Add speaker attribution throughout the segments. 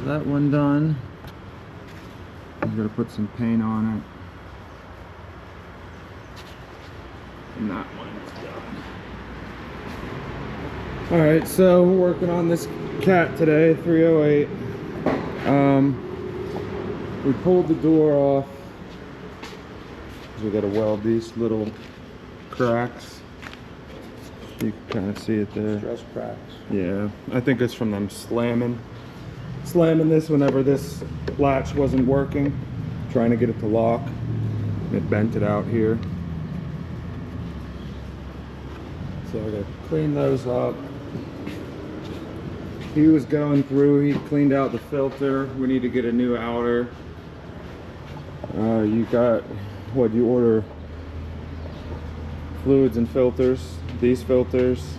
Speaker 1: that one done. I'm gonna put some paint on it. And that one's done. Alright, so we're working on this cat today, 308. We pulled the door off. We gotta weld these little cracks. You can kind of see it there.
Speaker 2: Stress cracks.
Speaker 1: Yeah, I think it's from them slamming this whenever this latch wasn't working, trying to get it to lock. It bent it out here. So I gotta clean those up. He was going through, he cleaned out the filter. We need to get a new outer. You got, what, you order fluids and filters, these filters.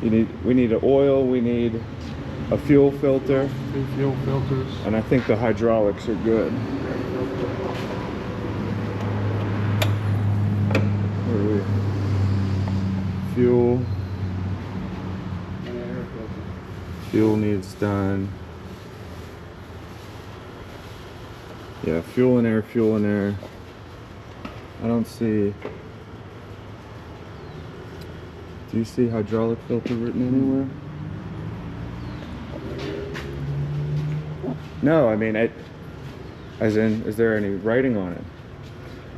Speaker 1: We need an oil, we need a fuel filter.
Speaker 2: 2 fuel filters.
Speaker 1: And I think the hydraulics are good. Where are we? Fuel.
Speaker 2: And air filter.
Speaker 1: Fuel needs done. Yeah, fuel and air, fuel and air. I don't see. Do you see hydraulic filter written anywhere? No, I mean, as in, is there any writing on it?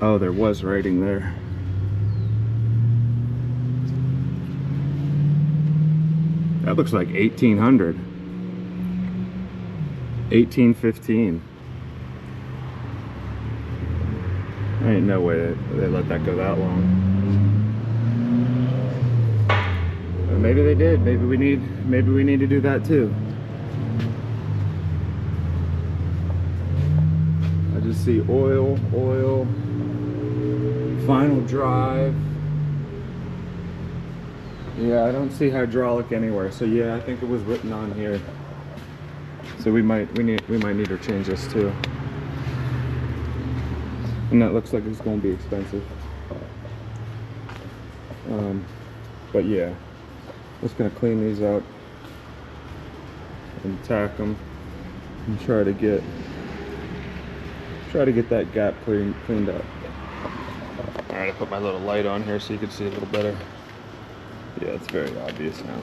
Speaker 1: Oh, there was writing there. That looks like 1800. 1815. There ain't no way they let that go that long. Or maybe they did. Maybe we need to do that too. I just see oil, final drive. Yeah, I don't see hydraulic anywhere. So yeah, I think it was written on here. So we might need to change this too. And that looks like it's going to be expensive. But yeah, just gonna clean these up and tack them and try to get that gap cleaned up. All right, I put my little light on here so you can see a little better. Yeah, it's very obvious now.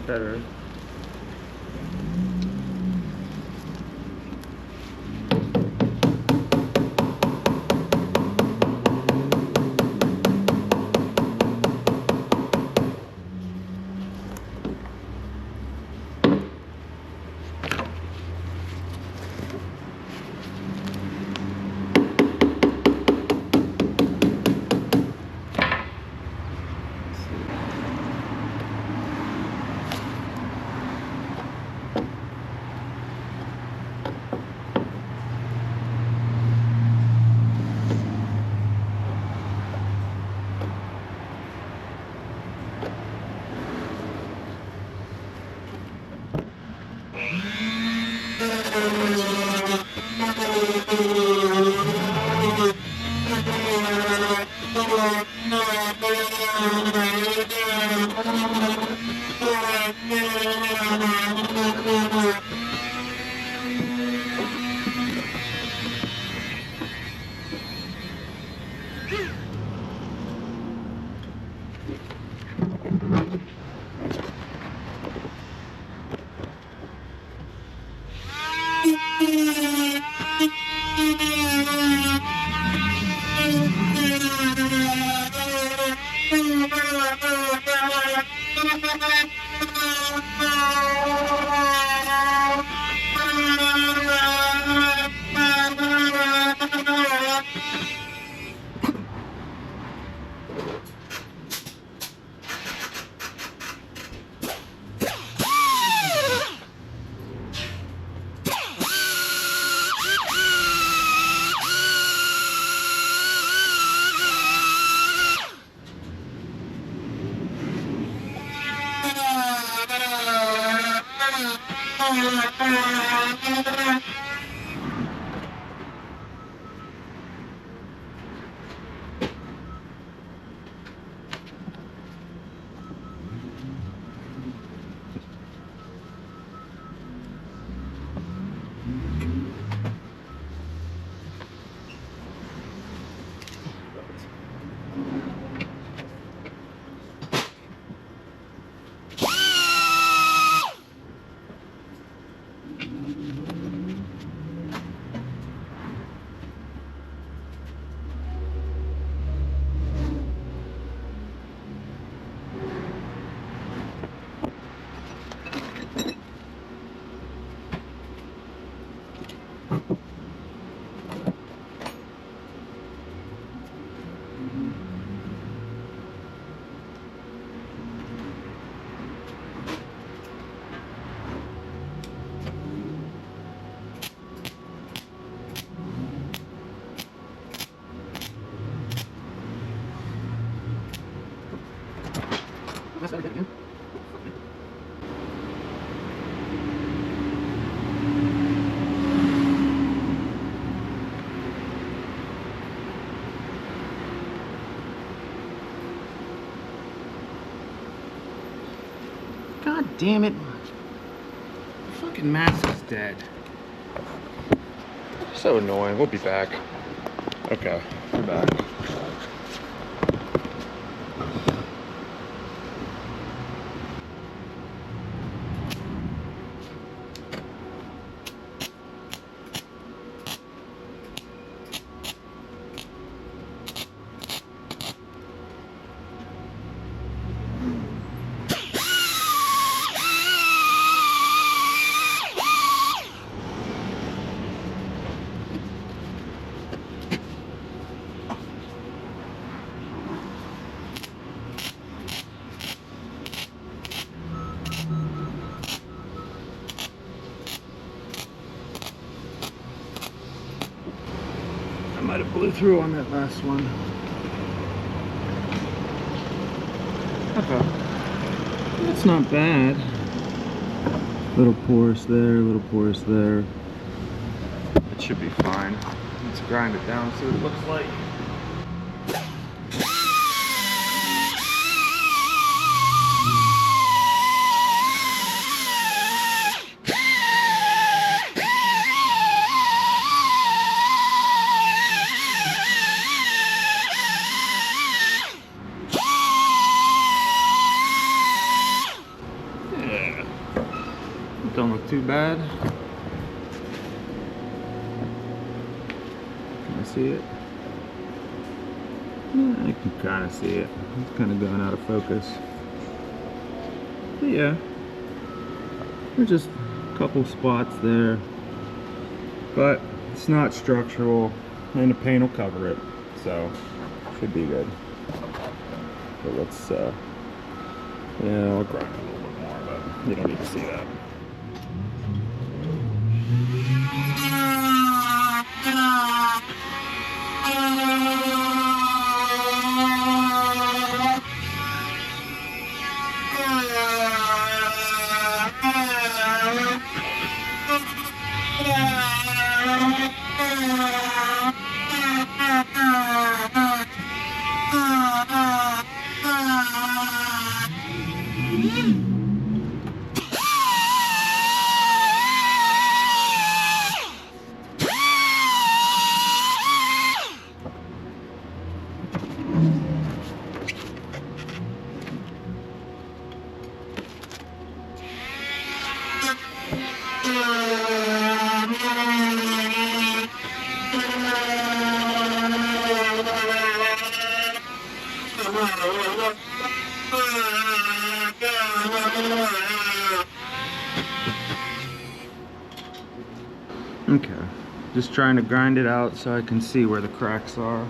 Speaker 1: Better.
Speaker 3: God damn it. The fucking mask is dead.
Speaker 1: So annoying. We'll be back. Okay, we're back.
Speaker 3: I might have blew through on that last one. Okay. That's not bad. Little porous there, little porous there. It should be fine. Let's grind it down, see what it looks like. Don't look too bad. Can I see it? Yeah, I can kind of see it. It's kind of going out of focus. But yeah, there's just a couple spots there. But it's not structural, and the paint will cover it. So, should be good. But let's, yeah, I'll grind it a little bit more, but you don't need to see that. Okay, just trying to grind it out so I can see where the cracks are.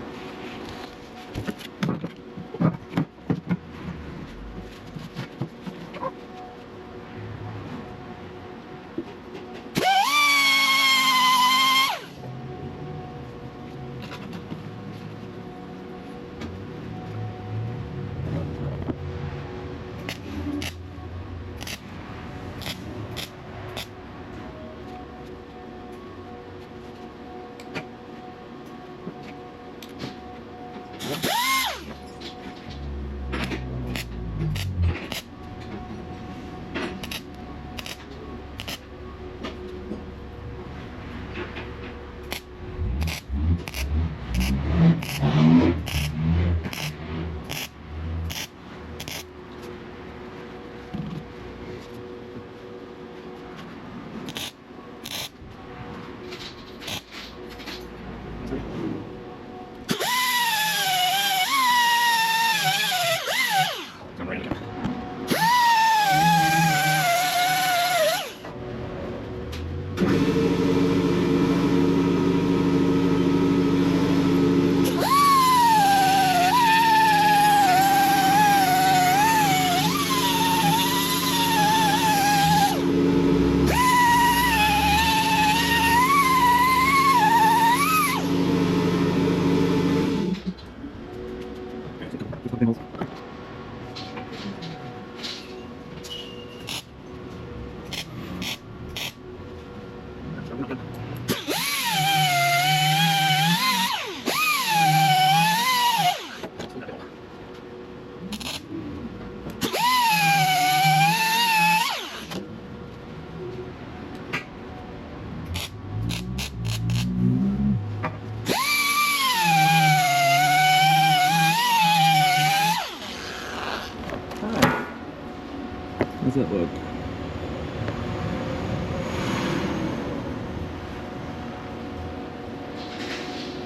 Speaker 3: How's that look?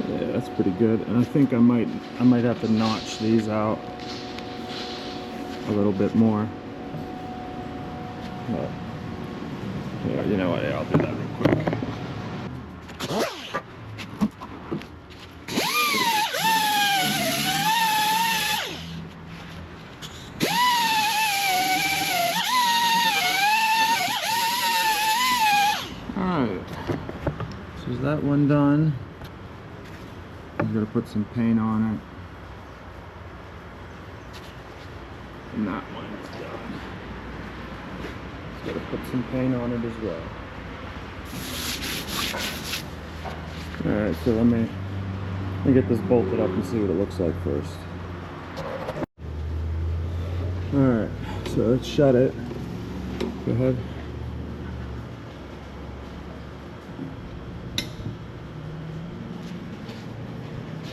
Speaker 3: Yeah, that's pretty good. And I think I might have to notch these out a little bit more. But, yeah, you know what? Yeah, I'll do that real quick. Alright, so is that one done? I'm gonna put some paint on it. And that one's done. Just gotta put some paint on it as well. Alright, so let me get this bolted up and see what it looks like first. Alright, so let's shut it. Go ahead.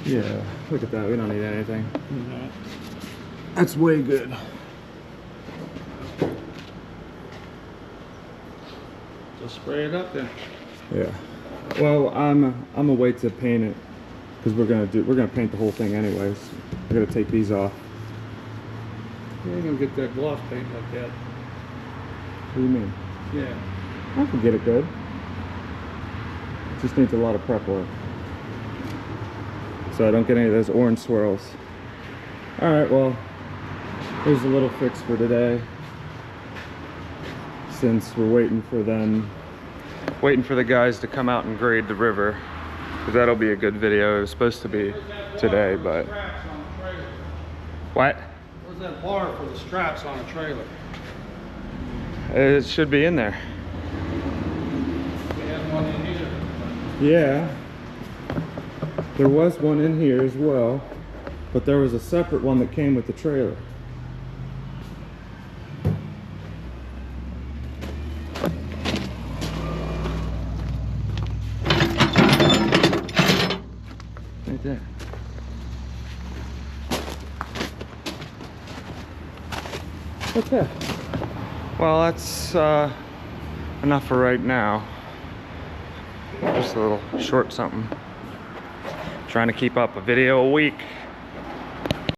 Speaker 3: Yeah, look at that. We don't need anything. That's way good.
Speaker 2: Just spray it up then.
Speaker 1: Yeah. Well, I'm gonna wait to paint it because we're gonna paint the whole thing anyways. I gotta take these off.
Speaker 2: You ain't gonna get that gloss paint like that.
Speaker 1: What do you mean?
Speaker 2: Yeah.
Speaker 1: I can get it good. It just needs a lot of prep work, so I don't get any of those orange swirls. All right. Well, here's a little fix for today. Since we're waiting for the guys to come out and grade the river, because that'll be a good video. It was supposed to be today, but
Speaker 2: Straps on the trailer.
Speaker 1: what?
Speaker 2: Where's that bar for the straps on a trailer?
Speaker 1: It should be in there.
Speaker 2: We have one in here.
Speaker 1: Yeah, there was one in here as well, but there was a separate one that came with the trailer. Right there. Okay. Well, that's enough for right now. Just a little short something. Trying to keep up a video a week.